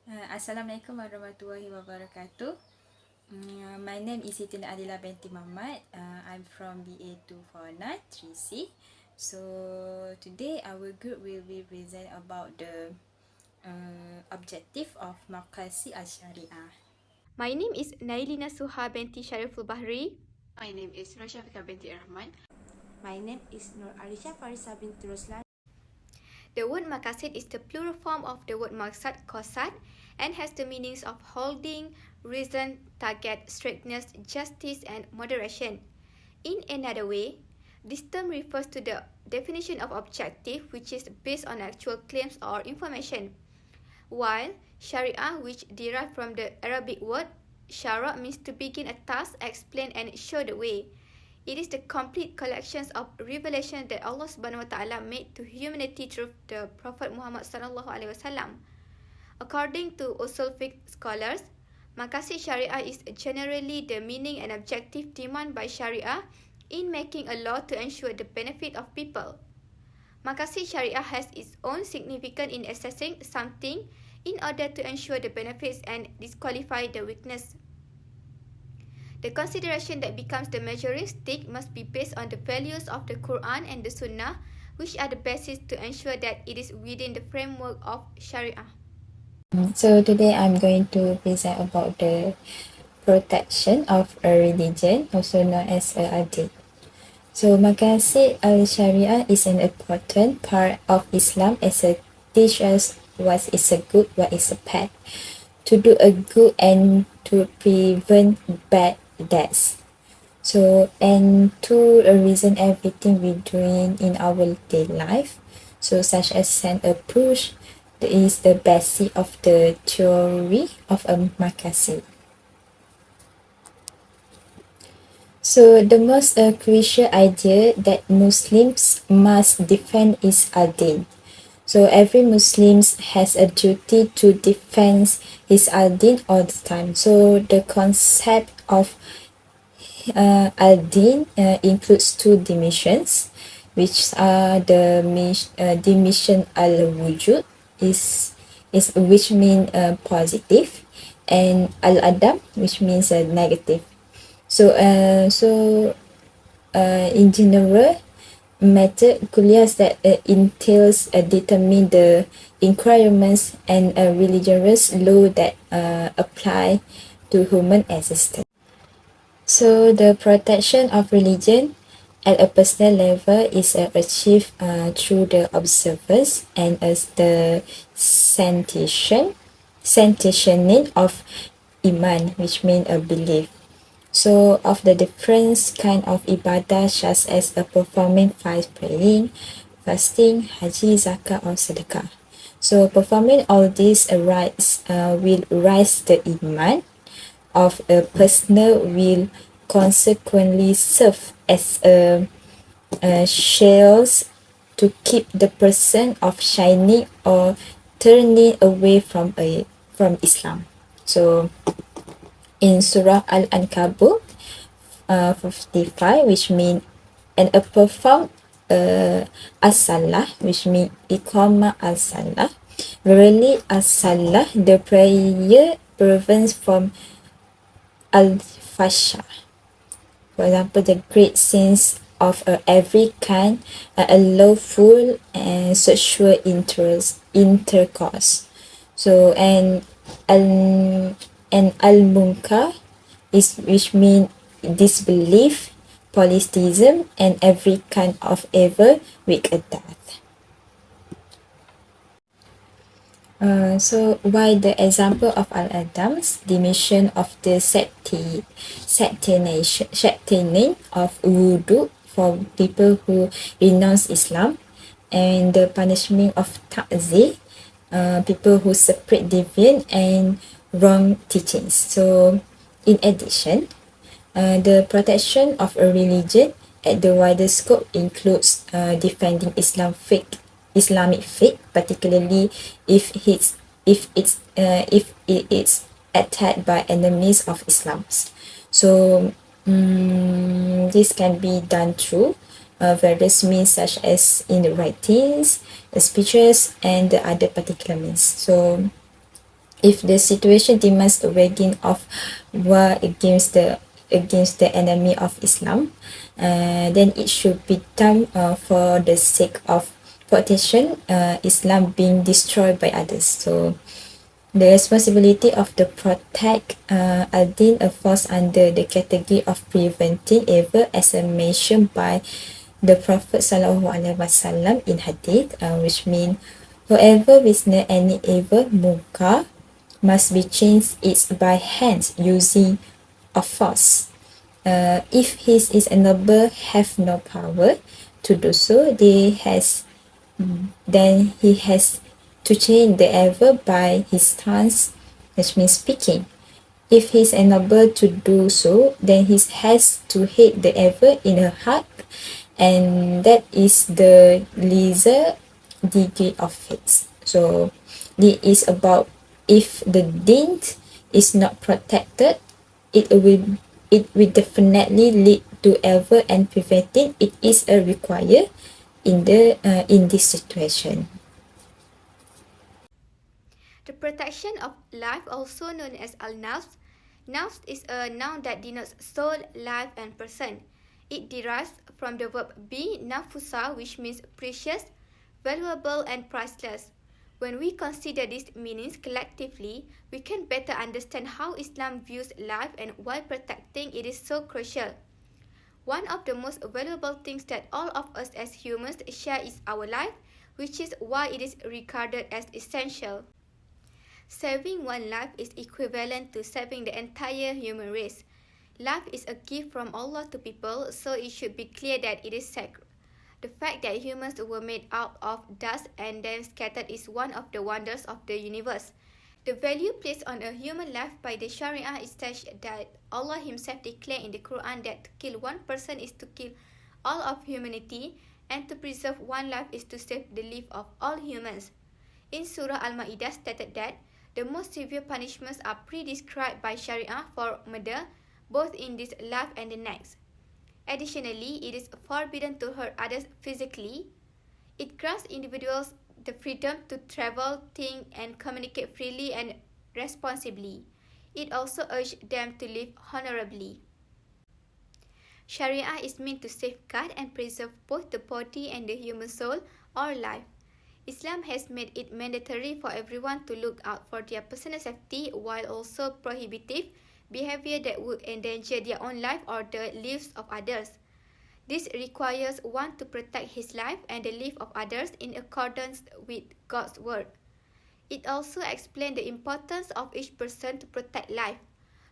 Assalamualaikum warahmatullahi wabarakatuh. My name is SITI ADILLA binti MAMAT. I'm from BA2493C. So today our group will be present about the objective of Maqasid Syariah. My name is Nayli Nasuha binti SHARIFUL BHARI. My name is SHAFIKAH binti A.RAHMAN. My name is ARISYA FARISAH binti ROSLAN. The word Maqasid is the plural form of the word maqsad and has the meanings of holding, reason, target, strictness, justice, and moderation. In another way, this term refers to the definition of objective, which is based on actual claims or information, while Syariah, which derived from the Arabic word shara, means to begin a task, explain, and show the way. It is the complete collections of revelation that Allah Subhanahu Wa Taala made to humanity through the Prophet Muhammad Sallallahu Alaihi Wasallam. According to usul fiqh scholars, Maqasid Syariah is generally the meaning and objective demand by Syariah in making a law to ensure the benefit of people. Maqasid Syariah has its own significance in assessing something in order to ensure the benefits and disqualify the weakness. The consideration that becomes the measuring stick must be based on the values of the Quran and the Sunnah, which are the basis to ensure that it is within the framework of Syariah. So today I'm going to present about the protection of a religion, also known as adil. So Maqasid al-Sharia is an important part of Islam as it teaches what is a good, what is a bad, to do a good and to prevent bad deeds. So, and to reason everything we're doing in our daily life, so such as send a push, is the basis of the theory of a Maqasid. So the most crucial idea that Muslims must defend is adil. So every Muslim has a duty to defend his adil all the time. So the concept of adil includes two dimensions, which are the dimension al-wujud, which mean positive, and al-adam, which means negative. So in general, method kuliahs that entails determine the requirements and religious law that apply to human existence. So the protection of religion at a personal level is achieved through the observance and as the sanctioning of iman, which means a belief. So of the different kind of ibadah, such as performing 5 praying, fasting, haji, zakat or sedekah. So performing all these rites will raise the iman of a person, will consequently serve as a shield to keep the person of shining or turning away from Islam. So in Surah Al-Ankabut 55, which means and perform as-salah, which means iqamah as-salah. Verily as-salah, the prayer prevents from al-fasha. For example, the great sins of every kind, unlawful and sexual intercourse. So and al-munkar is, which mean disbelief, polytheism, and every kind of evil wicked death. So why the example of al-adam's dimension of the septenation of wudu for people who renounce Islam, and the punishment of ta'zir, people who separate deviant and wrong teachings. So in addition, the protection of a religion at the wider scope includes defending Islamic faith, particularly if it is attacked by enemies of Islam. So this can be done through various means, such as in the writings, the speeches, and the other particular means. So if the situation demands a waging of war against the enemy of Islam, then it should be done for the sake of protection Islam being destroyed by others. So the responsibility of the protect al-din falls under the category of preventing evil, as mentioned by the Prophet SAW in hadith, which means whoever witness any evil munkar must be changed it by hands using a force. If his is unable have no power to do so, then he has to change the evil by his stance, which means speaking. If he is unable to do so, then he has to hate the evil in her heart, and that is the lesser degree of faith. So this is about if the deen is not protected, it will definitely lead to evil, and preventing it is a required in this situation. The protection of life, also known as al-nafs. Nafs is a noun that denotes soul, life, and person. It derives from the verb bi nafusa, which means precious, valuable, and priceless. When we consider these meanings collectively, we can better understand how Islam views life and why protecting it is so crucial. One of the most valuable things that all of us as humans share is our life, which is why it is regarded as essential. Saving one life is equivalent to saving the entire human race. Life is a gift from Allah to people, so it should be clear that it is sacred. The fact that humans were made out of dust and then scattered is one of the wonders of the universe. The value placed on a human life by the Syariah is such that Allah Himself declared in the Quran that to kill one person is to kill all of humanity, and to preserve one life is to save the life of all humans. In Surah Al-Ma'idah stated that the most severe punishments are prescribed by Sharia for murder, both in this life and the next. Additionally, it is forbidden to hurt others physically. It grants individuals the freedom to travel, think, and communicate freely and responsibly. It also urges them to live honorably. Sharia is meant to safeguard and preserve both the body and the human soul or life. Islam has made it mandatory for everyone to look out for their personal safety, while also prohibitive behavior that would endanger their own life or the lives of others. This requires one to protect his life and the life of others in accordance with God's word. It also explains the importance of each person to protect life.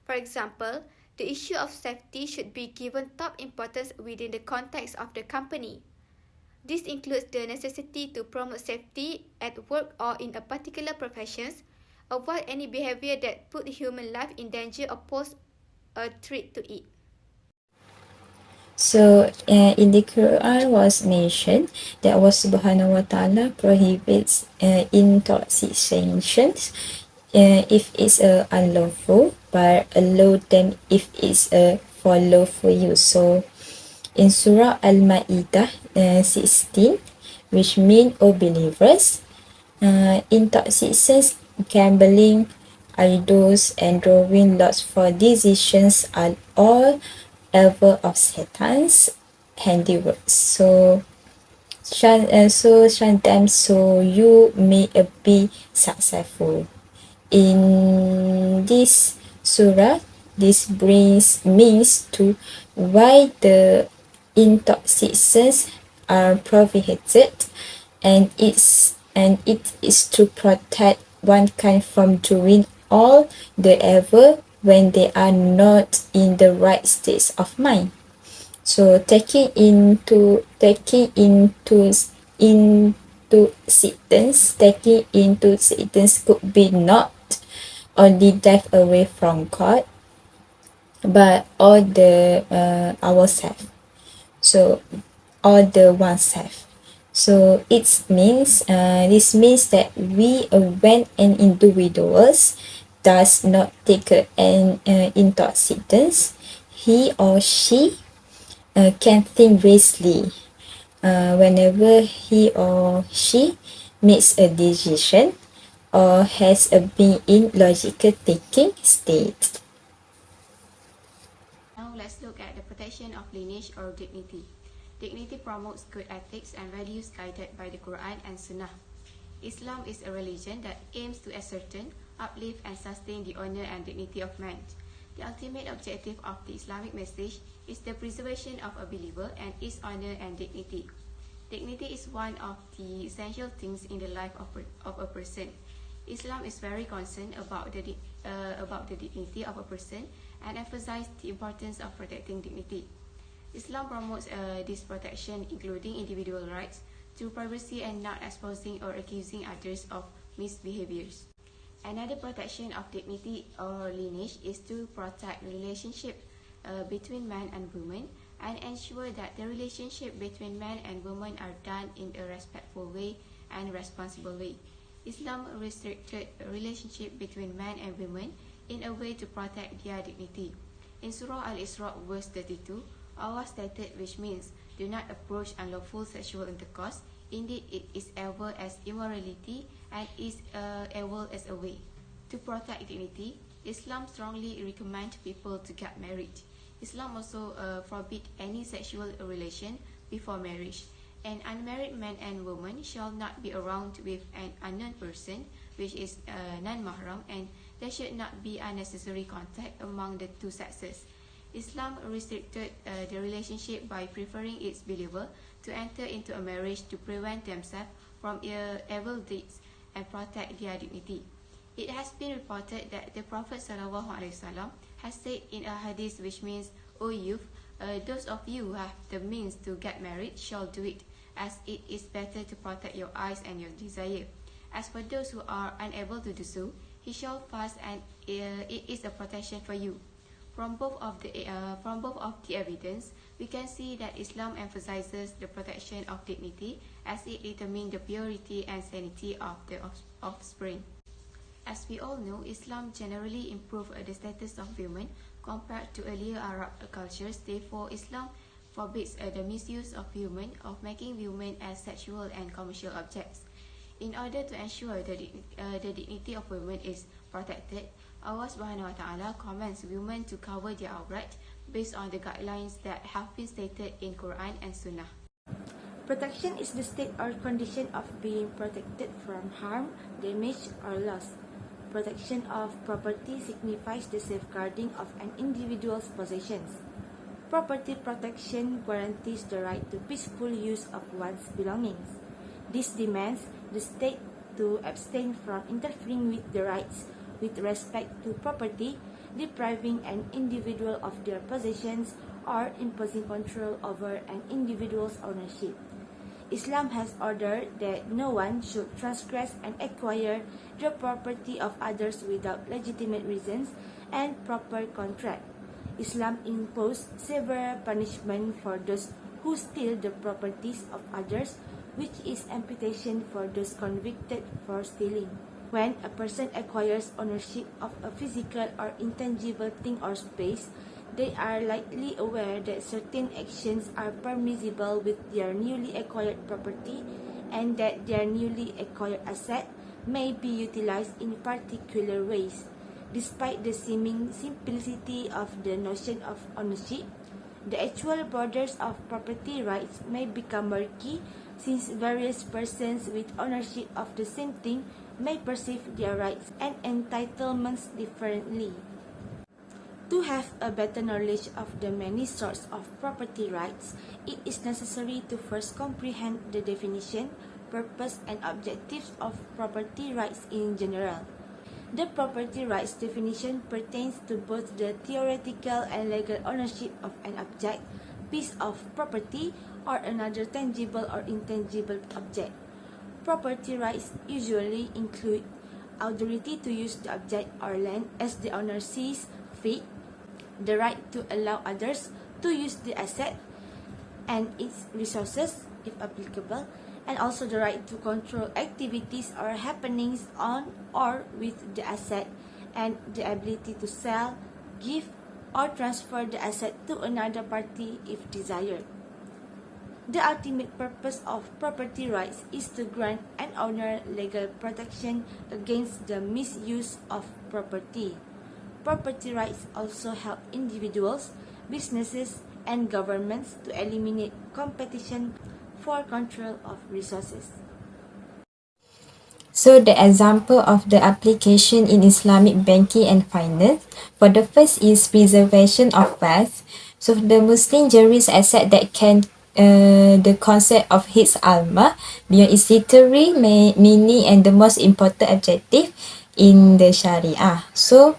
For example, the issue of safety should be given top importance within the context of the company. This includes the necessity to promote safety at work or in a particular profession, avoid any behavior that put human life in danger or pose a threat to it. So in the Quran was mentioned that Allah Subhanahu wa Taala prohibits intoxications if it's unlawful, but allow them if it's for lawful use. So in Surah Al-Ma'idah 16, which means, O believers, intoxications, gambling, idols, and drawing lots for decisions are all ever of Satan's handiwork. So shun them so you may be successful. In this surah, this means to why the intoxications are prohibited, and it is to protect mankind from doing all the evil when they are not in the right states of mind. So taking into sentence could be not only death away from God, but all the ourselves. So all the oneself. So this means that when an individual does not take an intoxicant, he or she can think wisely whenever he or she makes a decision, or has been in logical thinking state. Now let's look at the protection of lineage or dignity. Dignity promotes good ethics and values guided by the Quran and Sunnah. Islam is a religion that aims to ascertain, uplift and sustain the honor and dignity of man. The ultimate objective of the Islamic message is the preservation of a believer and his honor and dignity. Dignity is one of the essential things in the life of a person. Islam is very concerned about the dignity of a person and emphasizes the importance of protecting dignity. Islam promotes this protection, including individual rights to privacy and not exposing or accusing others of misbehaviors. Another protection of dignity or lineage is to protect relationship between man and woman and ensure that the relationship between man and woman are done in a respectful way and responsible way. Islam restricted a relationship between man and women in a way to protect their dignity. In Surah Al-Isra verse 32, Allah stated, which means, do not approach unlawful sexual intercourse. Indeed, it is evil as immorality and is evil as a way. To protect dignity, Islam strongly recommends people to get married. Islam also forbids any sexual relation before marriage. An unmarried man and woman shall not be around with an unknown person, which is non-mahram, and there should not be unnecessary contact among the two sexes. Islam restricted the relationship by preferring its believer to enter into a marriage to prevent themselves from evil deeds and protect their dignity. It has been reported that the Prophet ﷺ has said in a hadith, which means, O youth, those of you who have the means to get married shall do it, as it is better to protect your eyes and your desire. As for those who are unable to do so, he shall fast, and it is a protection for you. From both of the evidence, we can see that Islam emphasizes the protection of dignity as it determines the purity and sanity of the offspring. As we all know, Islam generally improved the status of women compared to earlier Arab cultures. Therefore, Islam forbids the misuse of women, of making women as sexual and commercial objects. In order to ensure the dignity of women is protected, Allah Subhanahu wa Ta'ala commands women to cover their awrat based on the guidelines that have been stated in Quran and Sunnah. Protection is the state or condition of being protected from harm, damage, or loss. Protection of property signifies the safeguarding of an individual's possessions. Property protection guarantees the right to peaceful use of one's belongings. This demands the state to abstain from interfering with the rights with respect to property, depriving an individual of their possessions, or imposing control over an individual's ownership. Islam has ordered that no one should transgress and acquire the property of others without legitimate reasons and proper contract. Islam imposed severe punishment for those who steal the properties of others, which is amputation for those convicted for stealing. When a person acquires ownership of a physical or intangible thing or space, they are likely aware that certain actions are permissible with their newly acquired property and that their newly acquired asset may be utilized in particular ways. Despite the seeming simplicity of the notion of ownership, the actual borders of property rights may become murky, since various persons with ownership of the same thing may perceive their rights and entitlements differently. To have a better knowledge of the many sorts of property rights, it is necessary to first comprehend the definition, purpose, and objectives of property rights in general. The property rights definition pertains to both the theoretical and legal ownership of an object, piece of property, or another tangible or intangible object. Property rights usually include authority to use the object or land as the owner sees fit, the right to allow others to use the asset and its resources, if applicable, and also the right to control activities or happenings on or with the asset, and the ability to sell, give, or transfer the asset to another party if desired. The ultimate purpose of property rights is to grant an owner legal protection against the misuse of property. Property rights also help individuals, businesses, and governments to eliminate competition for control of resources. So the example of the application in Islamic banking and finance, for the first is preservation of wealth. So the Muslim juries accept that the concept of his alma beyond its literary meaning and the most important objective in the Syariah. So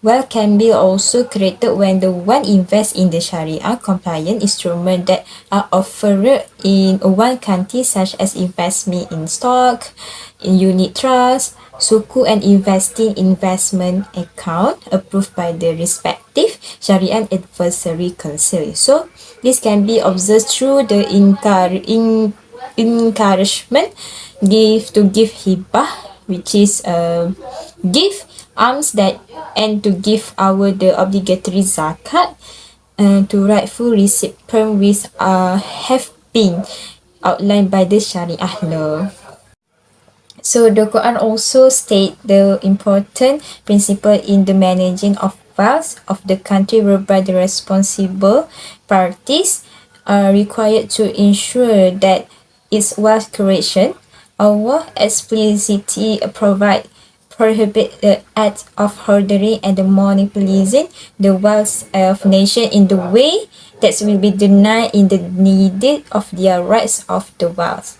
wealth can be also created when the one invests in the Sharia compliant instruments that are offered in one country, such as investment in stock, in unit trust, suku, and investing investment account approved by the respective Sharia advisory council. So this can be observed through the encouragement to give hibah, which is give alms that and to give the obligatory zakat to rightful recipient which have been outlined by the Sharia law. So the Quran also state the important principle in the managing of wealth of the country, whereby the responsible parties are required to ensure that its wealth creation. Allah explicitly prohibit the act of hoarding and the monopolizing the wealth of nation in the way that will be denied in the need of their rights of the wealth.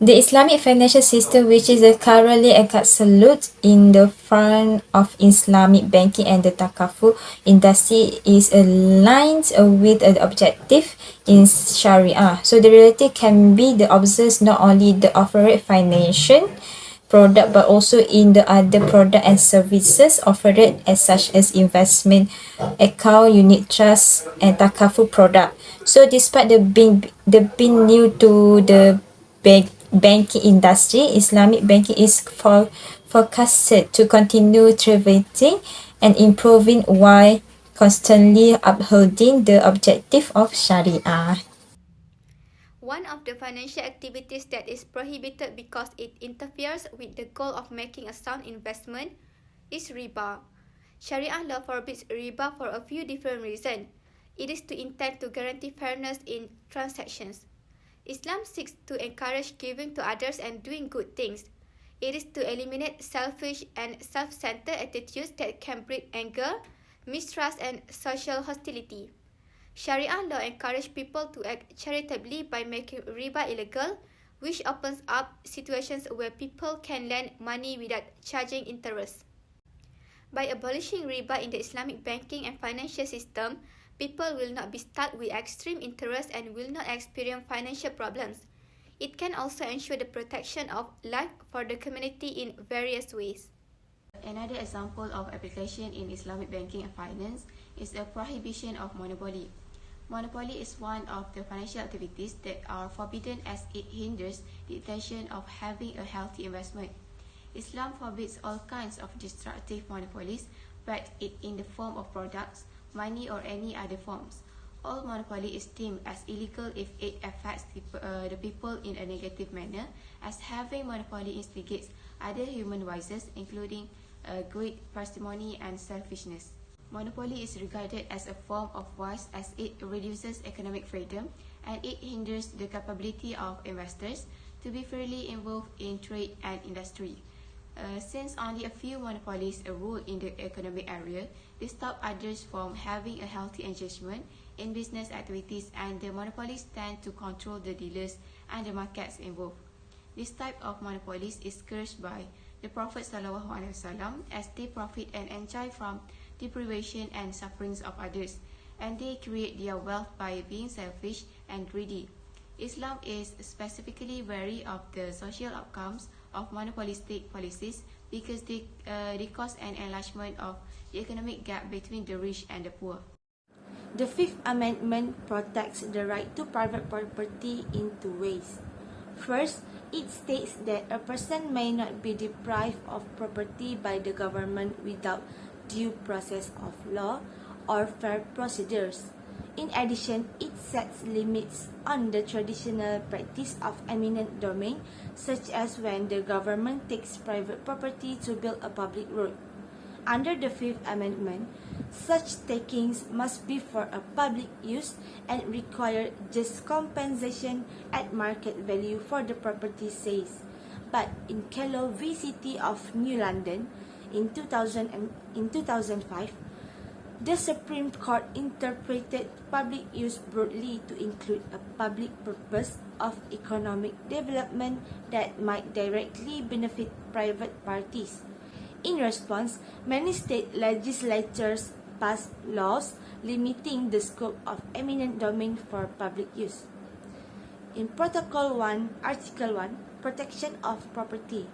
The Islamic financial system, which is currently encapsulated in the front of Islamic banking and the takaful industry, is aligned with the objective in Sharia. So the reality can be the observed not only the offered financial product but also in the other product and services offered as such as investment account, unit trust, and takaful product. So despite being new to the banking industry, Islamic banking is forecasted to continue thriving and improving while constantly upholding the objective of Sharia. One of the financial activities that is prohibited because it interferes with the goal of making a sound investment is riba. Sharia law forbids riba for a few different reasons. It is to intend to guarantee fairness in transactions. Islam seeks to encourage giving to others and doing good things. It is to eliminate selfish and self-centered attitudes that can breed anger, mistrust, and social hostility. Sharia law encourages people to act charitably by making riba illegal, which opens up situations where people can lend money without charging interest. By abolishing riba in the Islamic banking and financial system, people will not be stuck with extreme interest and will not experience financial problems. It can also ensure the protection of life for the community in various ways. Another example of application in Islamic banking and finance is the prohibition of monopoly. Monopoly is one of the financial activities that are forbidden as it hinders the intention of having a healthy investment. Islam forbids all kinds of destructive monopolies, but it in the form of products, money, or any other forms. All monopoly is deemed as illegal if it affects the people in a negative manner, as having monopoly instigates other human vices, including greed, parsimony, and selfishness. Monopoly is regarded as a form of vice as it reduces economic freedom and it hinders the capability of investors to be freely involved in trade and industry. Since only a few monopolies rule in the economic area, they stop others from having a healthy engagement in business activities, and the monopolies tend to control the dealers and the markets involved. This type of monopolies is cursed by the Prophet ﷺ, as they profit and enjoy from deprivation and sufferings of others, and they create their wealth by being selfish and greedy. Islam is specifically wary of the social outcomes of monopolistic policies because they cause an enlargement of the economic gap between the rich and the poor. The Fifth Amendment protects the right to private property in two ways. First, it states that a person may not be deprived of property by the government without due process of law or fair procedures. In addition, it sets limits on the traditional practice of eminent domain, such as when the government takes private property to build a public road. Under the Fifth Amendment, such takings must be for a public use and require just compensation at market value for the property seized. But in Kellow v City of New London in 2005, the Supreme Court interpreted public use broadly to include a public purpose of economic development that might directly benefit private parties. In response, many state legislatures passed laws limiting the scope of eminent domain for public use. In Protocol 1, Article 1, Protection of Property,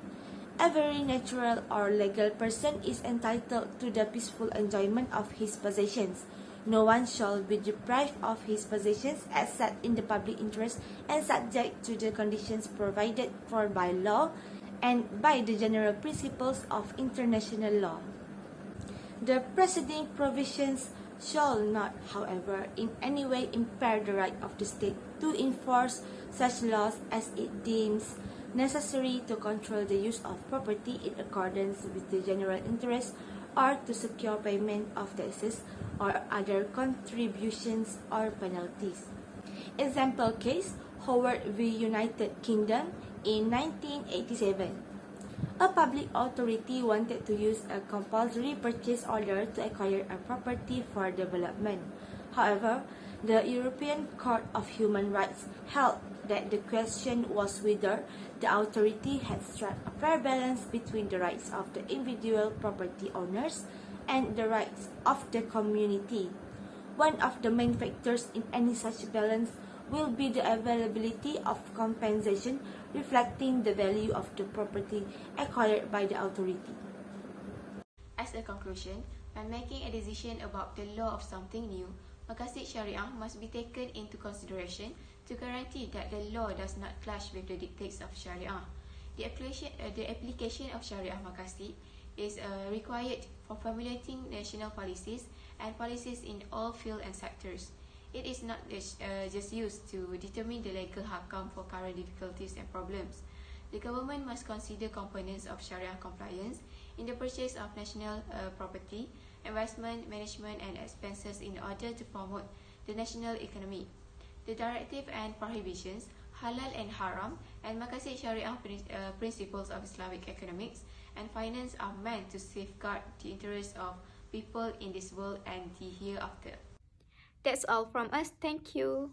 every natural or legal person is entitled to the peaceful enjoyment of his possessions. No one shall be deprived of his possessions except in the public interest and subject to the conditions provided for by law and by the general principles of international law. The preceding provisions shall not, however, in any way impair the right of the state to enforce such laws as it deems necessary to control the use of property in accordance with the general interest or to secure payment of taxes or other contributions or penalties. Example case, Howard v. United Kingdom in 1987. A public authority wanted to use a compulsory purchase order to acquire a property for development. However, the European Court of Human Rights held that the question was whether the authority had struck a fair balance between the rights of the individual property owners and the rights of the community. One of the main factors in any such balance will be the availability of compensation reflecting the value of the property acquired by the authority. As a conclusion, when making a decision about the law of something new, Maqasid Syariah must be taken into consideration to guarantee that the law does not clash with the dictates of Syariah. The application of Syariah Maqasid is required for formulating national policies and policies in all fields and sectors. It is not just used to determine the legal outcome for current difficulties and problems. The government must consider components of Sharia compliance in the purchase of national property, investment, management and expenses in order to promote the national economy. The directive and prohibitions, halal and haram, and Maqasid Syariah principles of Islamic economics and finance are meant to safeguard the interests of people in this world and the hereafter. That's all from us. Thank you.